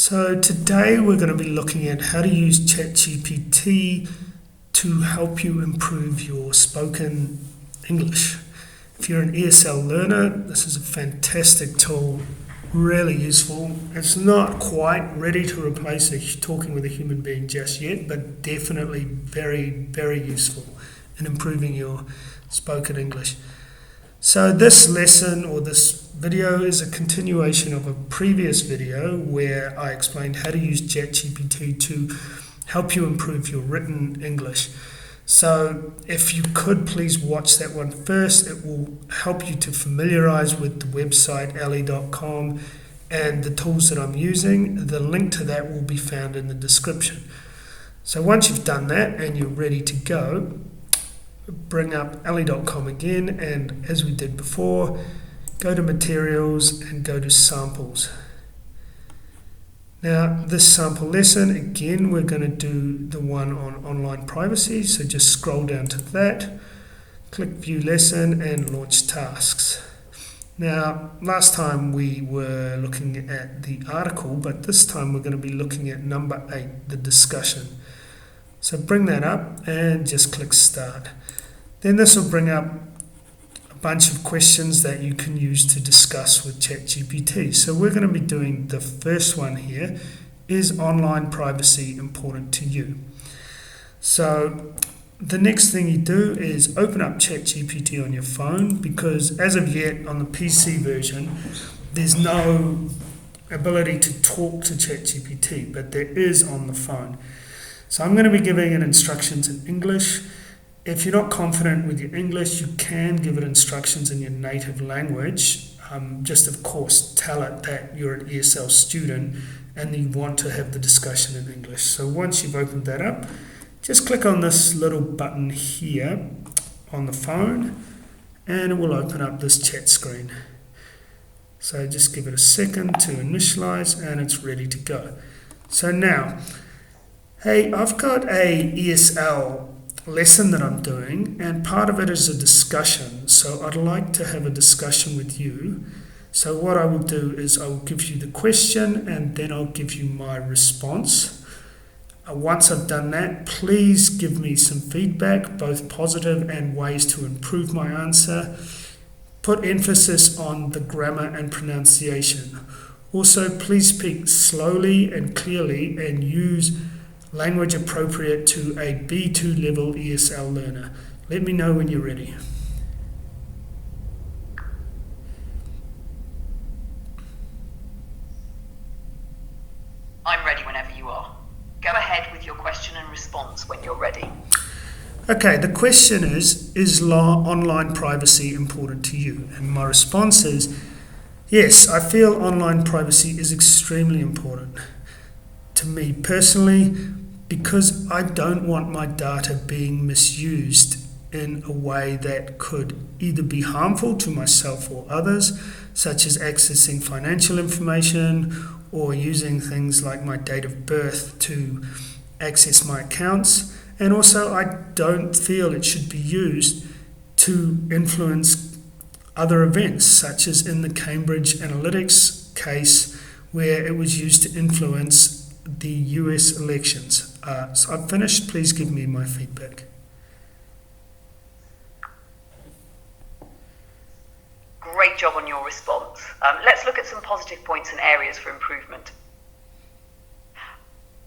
So today we're going to be looking at how to use ChatGPT to help you improve your spoken English. If you're an ESL learner, this is a fantastic tool, really useful. It's not quite ready to replace talking with a human being just yet, but definitely very, very useful in improving your spoken English. So this lesson or this video is a continuation of a previous video where I explained how to use ChatGPT to help you improve your written English. So if you could please watch that one first, it will help you to familiarize with the website ali.com and the tools that I'm using. The link to that will be found in the description. So once you've done that and you're ready to go, bring up ali.com again, and as we did before, go to materials and go to samples. Now this sample lesson, again, we're going to do the one on online privacy, so just scroll down to that, click view lesson and launch tasks. Now last time we were looking at the article, but this time we're going to be looking at number 8, the discussion. So bring that up and just click start. Then this will bring up a bunch of questions that you can use to discuss with ChatGPT. So we're going to be doing the first one here, is online privacy important to you? So the next thing you do is open up ChatGPT on your phone, because as of yet on the PC version, there's no ability to talk to ChatGPT, but there is on the phone. So I'm going to be giving it instructions in English. If you're not confident with your English, you can give it instructions in your native language. Just of course tell it that you're an ESL student and you want to have the discussion in English. So once you've opened that up, just click on this little button here on the phone and it will open up this chat screen. So just give it a second to initialize and it's ready to go. So now, hey, I've got a ESL lesson that I'm doing, and part of it is a discussion, so I'd like to have a discussion with you. So what I will do is I will give you the question and then I'll give you my response. Once I've done that, please give me some feedback, both positive and ways to improve my answer. Put emphasis on the grammar and pronunciation. Also, please speak slowly and clearly and use language appropriate to a B2 level ESL learner. Let me know when you're ready. I'm ready whenever you are. Go ahead with your question and response when you're ready. Okay, the question is online privacy important to you? And my response is, yes, I feel online privacy is extremely important to me personally, because I don't want my data being misused in a way that could either be harmful to myself or others, such as accessing financial information or using things like my date of birth to access my accounts. And also I don't feel it should be used to influence other events, such as in the Cambridge Analytics case where it was used to influence the US elections. So I've finished. Please give me my feedback. Great job on your response. Let's look at some positive points and areas for improvement.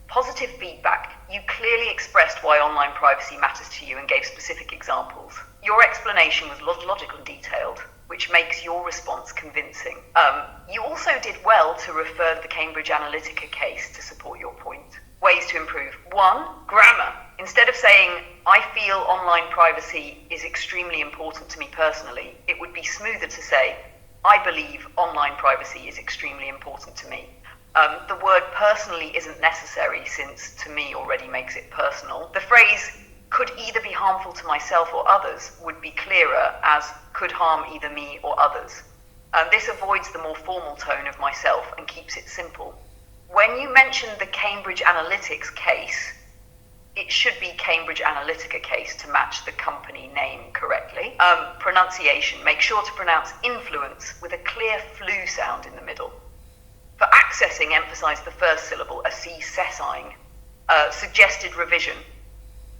Positive feedback. You clearly expressed why online privacy matters to you and gave specific examples. Your explanation was logical and detailed, which makes your response convincing. You also did well to refer the Cambridge Analytica case to support your point. Ways to improve. 1, grammar. Instead of saying, I feel online privacy is extremely important to me personally, it would be smoother to say, I believe online privacy is extremely important to me. The word personally isn't necessary, since to me already makes it personal. The phrase could either be harmful to myself or others would be clearer as could harm either me or others. This avoids the more formal tone of myself and keeps it simple. When you mention the Cambridge Analytics case, it should be Cambridge Analytica case to match the company name correctly. Pronunciation. Make sure to pronounce influence with a clear flu sound in the middle. For accessing, emphasize the first syllable, assessing. Suggested revision.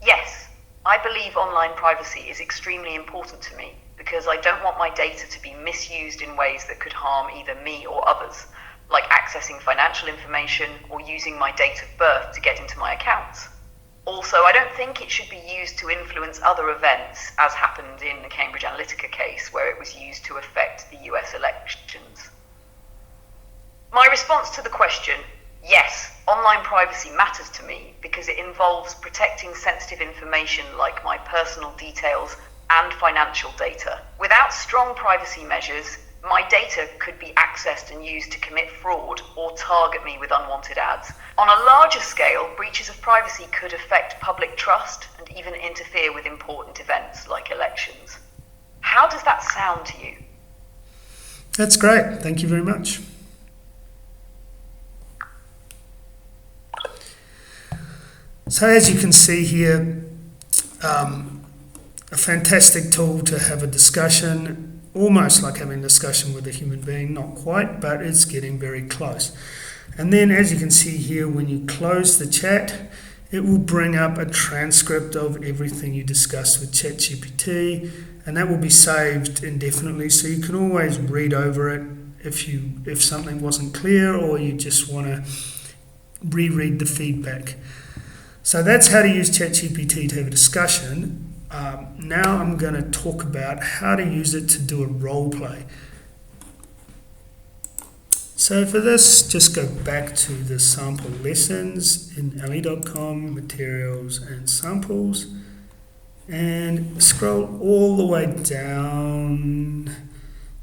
Yes, I believe online privacy is extremely important to me because I don't want my data to be misused in ways that could harm either me or others, like accessing financial information or using my date of birth to get into my accounts. Also, I don't think it should be used to influence other events, as happened in the Cambridge Analytica case, where it was used to affect the US elections. My response to the question, yes, online privacy matters to me because it involves protecting sensitive information like my personal details and financial data. Without strong privacy measures, my data could be accessed and used to commit fraud or target me with unwanted ads. On a larger scale, breaches of privacy could affect public trust and even interfere with important events like elections. How does that sound to you? That's great. Thank you very much. So as you can see here, a fantastic tool to have a discussion, almost like having a discussion with a human being, not quite, but it's getting very close. And then as you can see here, when you close the chat, it will bring up a transcript of everything you discussed with ChatGPT, and that will be saved indefinitely, so you can always read over it if something wasn't clear or you just want to reread the feedback. So that's how to use ChatGPT to have a discussion. Now I'm going to talk about how to use it to do a role play. So for this, just go back to the sample lessons in le.com, materials and samples, and scroll all the way down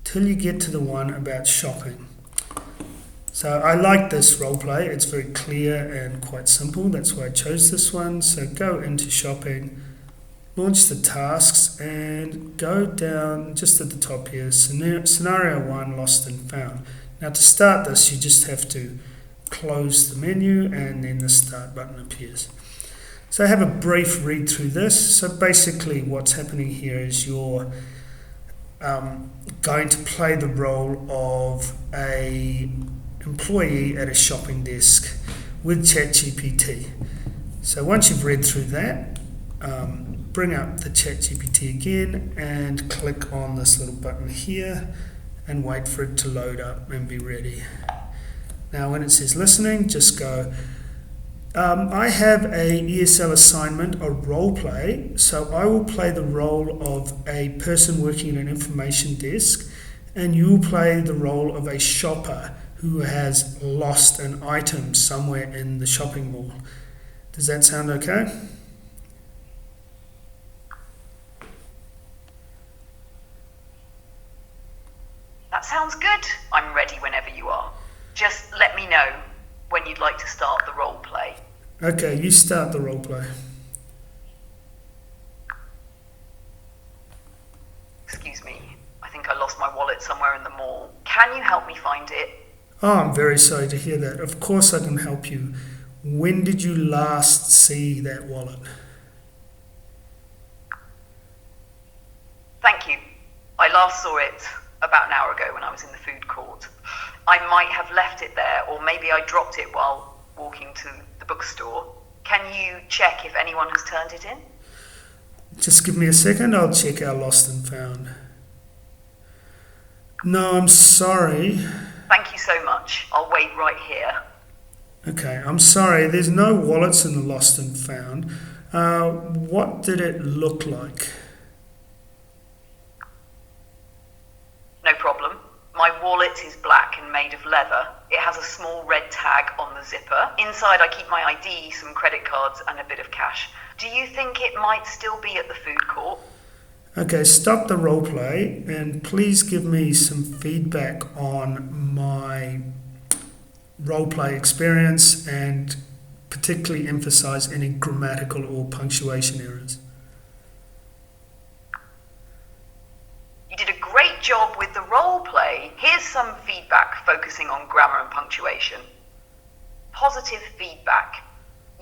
till you get to the one about shopping. So I like this role play. It's very clear and quite simple. That's why I chose this one. So go into shopping, launch the tasks, and go down just at the top here, scenario 1, lost and found. Now to start this, you just have to close the menu and then the start button appears. So have a brief read through this. So basically what's happening here is you're going to play the role of a employee at a shopping desk with ChatGPT. So once you've read through that, bring up the ChatGPT again and click on this little button here and wait for it to load up and be ready. Now when it says listening, just go, I have a ESL assignment, a role play, so I will play the role of a person working at an information desk and you'll play the role of a shopper who has lost an item somewhere in the shopping mall. Does that sound okay? That sounds good. I'm ready whenever you are. Just let me know when you'd like to start the role play. Okay, you start the role play. Excuse me, I think I lost my wallet somewhere in the mall. Can you help me find it? Oh, I'm very sorry to hear that. Of course I can help you. When did you last see that wallet? Thank you. I last saw it about an hour ago when I was in the food court. I might have left it there, or maybe I dropped it while walking to the bookstore. Can you check if anyone has turned it in? Just give me a second, I'll check our lost and found. No, I'm sorry. Thank you so much. I'll wait right here. Okay, I'm sorry, there's no wallets in the lost and found. What did it look like? No problem. My wallet is black and made of leather. It has a small red tag on the zipper. Inside I keep my ID, some credit cards and a bit of cash. Do you think it might still be at the food court? Okay, stop the role play and please give me some feedback on my role play experience and particularly emphasize any grammatical or punctuation errors. You did a great job with the role play. Here's some feedback focusing on grammar and punctuation. Positive feedback.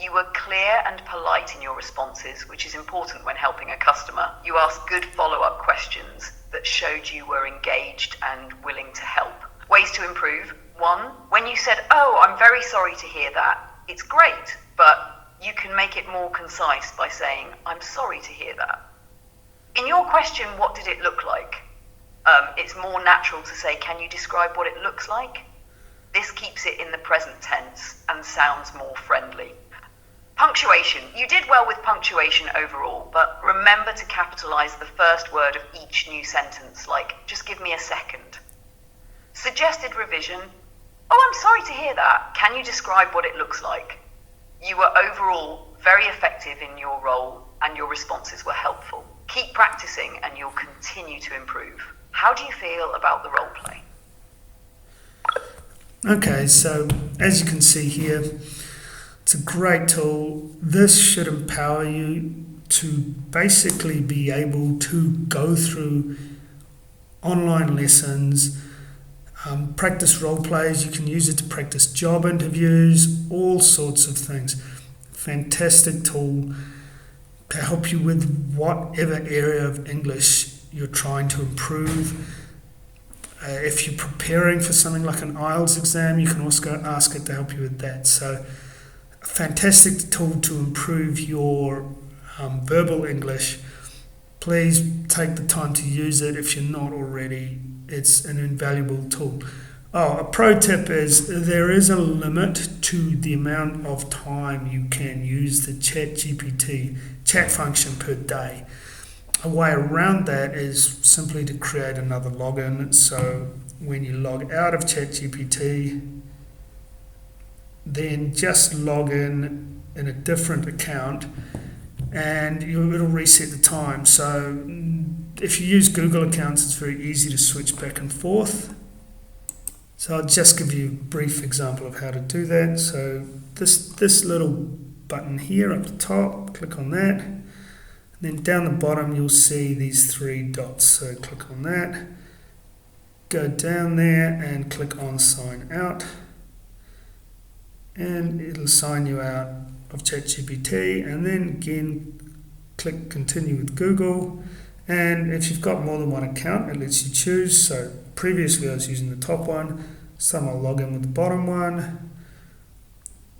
You were clear and polite in your responses, which is important when helping a customer. You asked good follow-up questions that showed you were engaged and willing to help. Ways to improve. One, when you said, "Oh, I'm very sorry to hear that," it's great, but you can make it more concise by saying, "I'm sorry to hear that." In your question, what did it look like? It's more natural to say, "Can you describe what it looks like?" This keeps it in the present tense and sounds more friendly. Punctuation. You did well with punctuation overall, but remember to capitalize the first word of each new sentence, like, "Just give me a second." Suggested revision. "Oh, I'm sorry to hear that. Can you describe what it looks like?" You were overall very effective in your role and your responses were helpful. Keep practicing and you'll continue to improve. How do you feel about the role play? Okay, so as you can see here, it's a great tool. This should empower you to basically be able to go through online lessons, practice role plays. You can use it to practice job interviews, all sorts of things. Fantastic tool to help you with whatever area of English you're trying to improve. If you're preparing for something like an IELTS exam, you can also ask it to help you with that. So, a fantastic tool to improve your verbal English. Please take the time to use it if you're not already. It's an invaluable tool. Oh, a pro tip is there is a limit to the amount of time you can use the ChatGPT chat function per day. A way around that is simply to create another login. So when you log out of ChatGPT, then just log in a different account and it'll reset the time. So if you use Google accounts, it's very easy to switch back and forth. So I'll just give you a brief example of how to do that. So this little button here up the top, click on that. And then down the bottom you'll see these three dots. So click on that, go down there and click on sign out. And it'll sign you out of ChatGPT, and then again click continue with Google. And if you've got more than one account, it lets you choose. So previously I was using the top one, so I'll log in with the bottom one,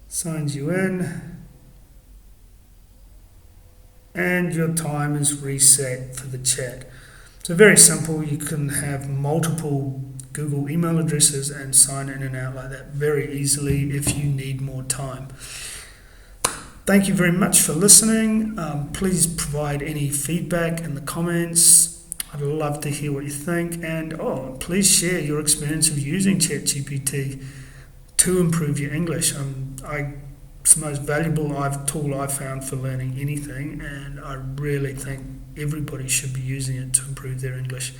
signs you in, and your time is reset for the chat. So very simple. You can have multiple Google email addresses and sign in and out like that very easily if you need more time. Thank you very much for listening. Please provide any feedback in the comments. I'd love to hear what you think, and please share your experience of using ChatGPT to improve your English. It's the most valuable tool I've found for learning anything, and I really think everybody should be using it to improve their English.